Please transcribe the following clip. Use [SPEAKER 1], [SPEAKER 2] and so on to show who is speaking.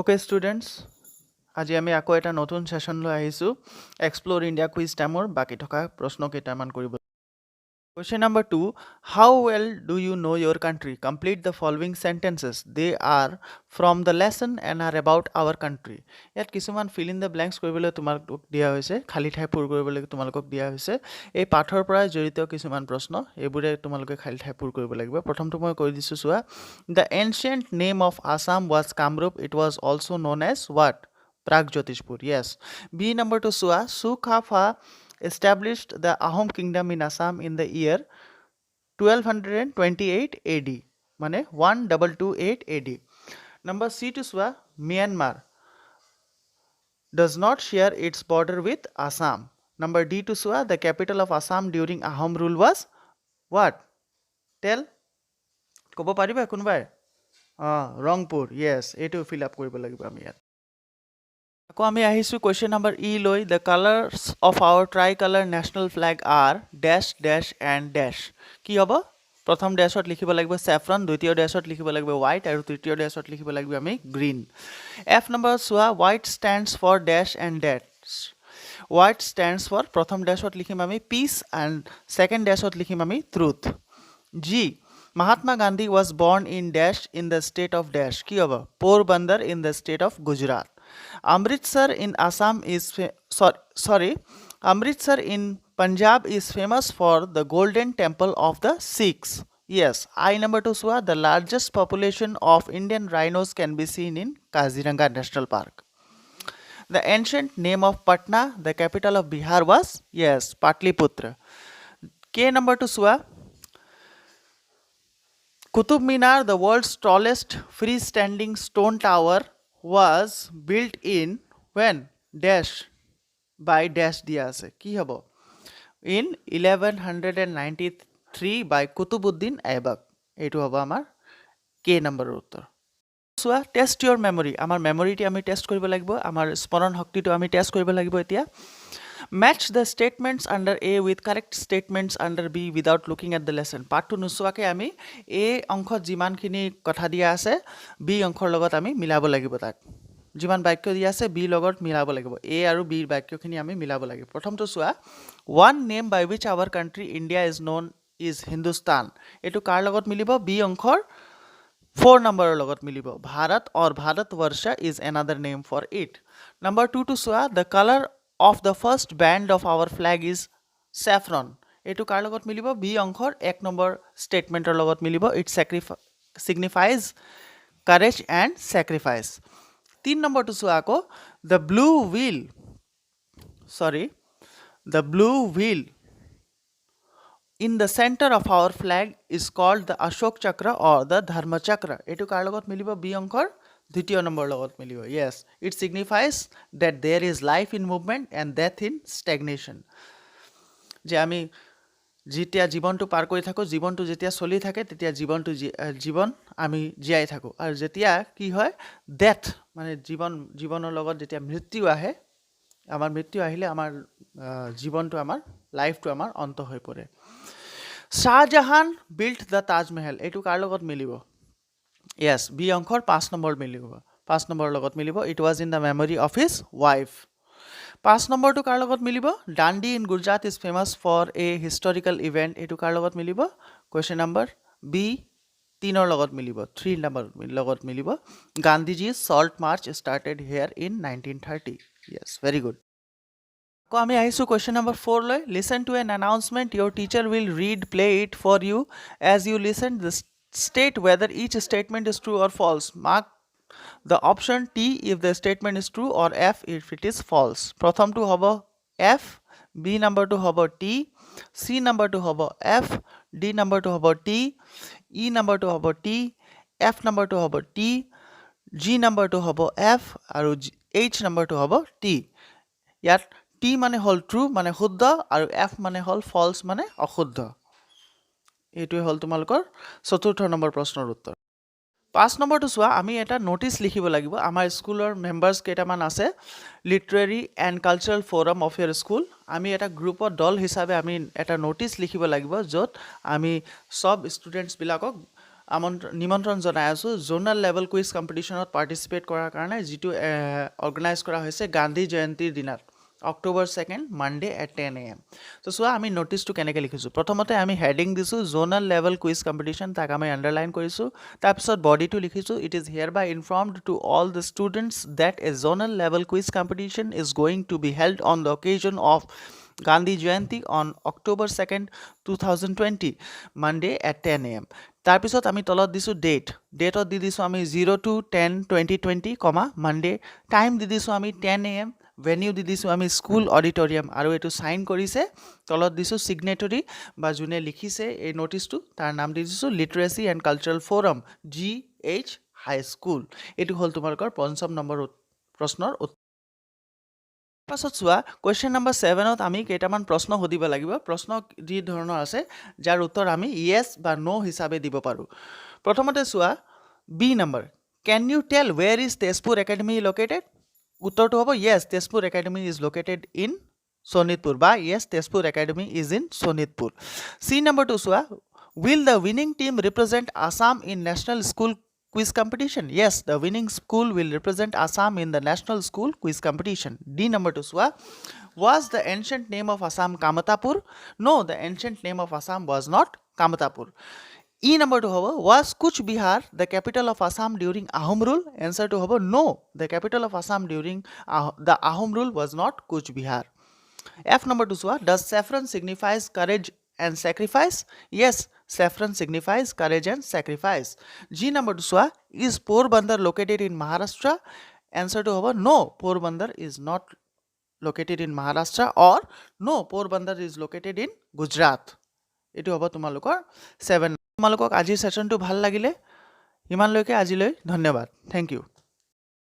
[SPEAKER 1] Okay, students, আজি আমি আকৌ এটা নতুন সেশন লৈ আহিছো এক্সপ্লোৰ ইণ্ডিয়া কুইজ টাইমৰ বাকি থকা প্ৰশ্ন কেইটামান কৰিব Question number 2. How well do you know your country? Complete the following sentences. They are from the lesson and are about our country. ইয়াত কিছুমান fill in the blanks কৰিবলৈ তোমালোকক দিয়া হৈছে খালি ঠাই পূৰ কৰিবলৈ তোমালোকক দিয়া হৈছে এই পাঠৰ পৰা জড়িত কিছুমান প্ৰশ্ন এইবোৰে তোমালোকে খালি ঠাই পূৰ কৰিব লাগিব প্ৰথমটো মই কৈ দিছো চোৱা The ancient name of Assam was Kamrup. It was also known as what? Pragjotishpur. Yes. B number 2 Sua Sukhafa established the Ahom kingdom in Assam in the year 1228 AD. Mane 1228 AD. Number C to Swa Myanmar does not share its border with Assam. Number D to Swa the capital of Assam during Ahom rule was what? Tell. Kobo pariba kunbai? Rangpur. Yes. Etu fill up koribo lagibo ami yat. Ako ami ahisu question number E loi the colors of our tricolor national flag are dash dash and dash ki hobo prothom dashot likhibo lagibo saffron dutiyo dashot likhibo lagibo white aru tritiyo dashot likhibo lagibo ami green F number sua white stands for dash and dash white stands for prothom dashot likhim ami peace and second dashot likhim ami truth G Mahatma Gandhi was born in dash in the state of dash ki hobo Porbandar in the state of Gujarat Amritsar in Assam is Amritsar in Punjab is famous for the Golden Temple of the Sikhs. Yes, I number 2 Swa, the largest population of Indian rhinos can be seen in Kaziranga National Park. The ancient name of Patna, the capital of Bihar was yes, Patliputra. K number 2 Swa, Qutub Minar, the world's tallest freestanding stone tower was built in when dash by dash dia ase ki hobo in 1193 by Qutubuddin Aibak etu hobo amar K number uttor soa test your memory amar memory ti ami test koribo lagibo amar sporon shakti to ami test koribo lagibo etia match the statements under A with correct statements under B without looking at the lesson part to nusuake ami A অংশত যিমান খিনি কথা দিয়া আছে B অংশৰ লগত আমি মিলাব লাগিব তাক যিমান বাক্য দিয়া আছে B লগত মিলাব লাগিব A আৰু B ৰ বাক্যখিনি আমি মিলাব লাগিব প্ৰথমটো চোৱা one name by which our country India is known is Hindustan এটো কাৰ লগত মিলিব B অংশৰ 4 number লগত মিলিব Bharat or Bharatvarsha is another name for it number 2 to চোৱা the color of the first band of our flag is saffron এটো কাৰ লগত মিলিব B অংশৰ 1 number statementor লগত মিলিব it signifies courage and sacrifice 3 number to চোৱা আকৌ the blue wheel in the center of our flag is called the Ashok Chakra or the Dharma Chakra etu kar logot milibo B অংকৰ দ্বিতীয় number লগত মিলিব yes it signifies that there is life in movement and death in stagnation যে আমি যেতিয়া জীৱনটো পাৰ কৰি থাকো জীৱনটো যেতিয়া চলি থাকে তেতিয়া জীৱন আমি জীয়াই থাকো আৰু যেতিয়া কি হয় ডেথ মানে জীৱনৰ লগত যেতিয়া মৃত্যু আহে আমাৰ মৃত্যু আহিলে আমাৰ জীৱনটো আমাৰ লাইফটো আমাৰ অন্ত হৈ পৰে Shahjahan built the Taj Mahal এটো কাৰ লগত মিলিব yes B অংশৰ 5 নম্বৰ মিলিব 5 নম্বৰ লগত মিলিব it was in the memory of his wife 5 number to কাৰ লগত মিলিব Dandi in Gujarat is famous for a historical event এটো কাৰ লগত মিলিব question number B 3 ৰ লগত মিলিব 3 নম্বৰ লগত মিলিব Gandhiji's salt march started here in 1930 yes very good ko ami ahisu question number 4 loi listen to an announcement your teacher will read play it for you as you listen state whether each statement is true or false mark the option T if the statement is true or F if it is false prothom to hobo F B number 2 hobo T C number 2 hobo F D number 2 hobo T E number 2 hobo T F number 2 hobo T G number 2 hobo F aru H number 2 hobo T yat T মানে হল true মানে শুদ্ধ আৰু F মানে হল false মানে অশুদ্ধ এটোই হল তোমালোকৰ চতুৰ্থ number প্ৰশ্নৰ উত্তৰ 5 নম্বৰটো চোৱা আমি এটা নোটিস লিখিব লাগিব আমাৰ স্কুলৰ মেম্বাৰস কেইটামান আছে literary and cultural forum of ইয়াৰ স্কুল আমি এটা গ্ৰুপৰ দল হিচাপে আমি এটা নোটিস লিখিব লাগিব য'ত আমি সব ষ্টুডেন্টস বিলাকক নিমন্ত্ৰণ জনাই আছোঁ জোনাল লেভেল কুইজ কম্পিটিশ্যনত পাৰ্টিচিপেট কৰাৰ কাৰণে যিটো অৰ্গেনাইজ কৰা হৈছে গান্ধী জয়ন্তীৰ দিনাত October 2nd Monday at 10 AM তো চোৱা আমি নটিছটো কেনেকৈ লিখিছোঁ প্ৰথমতে আমি হেডিং দিছোঁ জোনাল লেভেল কুইজ কম্পিটিশ্যন তাক আমি আণ্ডাৰলাইন কৰিছোঁ তাৰপিছত বডিটো লিখিছোঁ it is hereby informed to all the students that a zonal level quiz competition is going to be held on the occasion of Gandhi Jayanti on October 2nd 2020 Monday at 10 AM তাৰপিছত আমি তলত দিছোঁ ডেটত দি দিছোঁ আমি 02-10-2020 Monday time দি দিছোঁ আমি 10 AM venue দি দিছোঁ আমি স্কুল অডিটৰিয়াম আৰু এইটো চাইন কৰিছে তলত দিছোঁ চিগনেটৰী বা যোনে লিখিছে এই নটিছটো তাৰ নাম দি দিছোঁ literary and cultural forum GH high school এইটো হ'ল তোমালোকৰ ৫ম নম্বৰ প্ৰশ্নৰ পাছত চোৱা কুৱেশ্যন নম্বৰ 7ত আমি কেইটামান প্ৰশ্ন সুধিব লাগিব প্ৰশ্ন যি ধৰণৰ আছে যাৰ উত্তৰ আমি ইয়েছ বা নো হিচাপে দিব পাৰোঁ প্ৰথমতে চোৱা B number can you tell where is Tezpur academy located উত্তৰটো হ'ব yes Tezpur academy is located in Sonitpur বা yes Tezpur academy is in Sonitpur C নম্বৰটো চোৱা will the winning team represent Assam in national school quiz competition yes the winning school will represent Assam in the national school quiz competition D number 2 swa was the ancient name of Assam Kamatapur no the ancient name of Assam was not Kamatapur E number 2 hobo was Kuch Bihar the capital of Assam during Ahom rule answer to hobo no the capital of Assam during the Ahom rule was not Kuch Bihar F number 2 swa does saffron signifies courage and sacrifice yes saffron signifies courage and sacrifice G number 2 swa is Porbandar located in Maharashtra answer to hobo no Porbandar is not located in Maharashtra or no Porbandar is located in Gujarat etu hobo tumalokor 7 tumalokok ajir session tu bhal lagile iman loike ajiloi dhonyabad thank you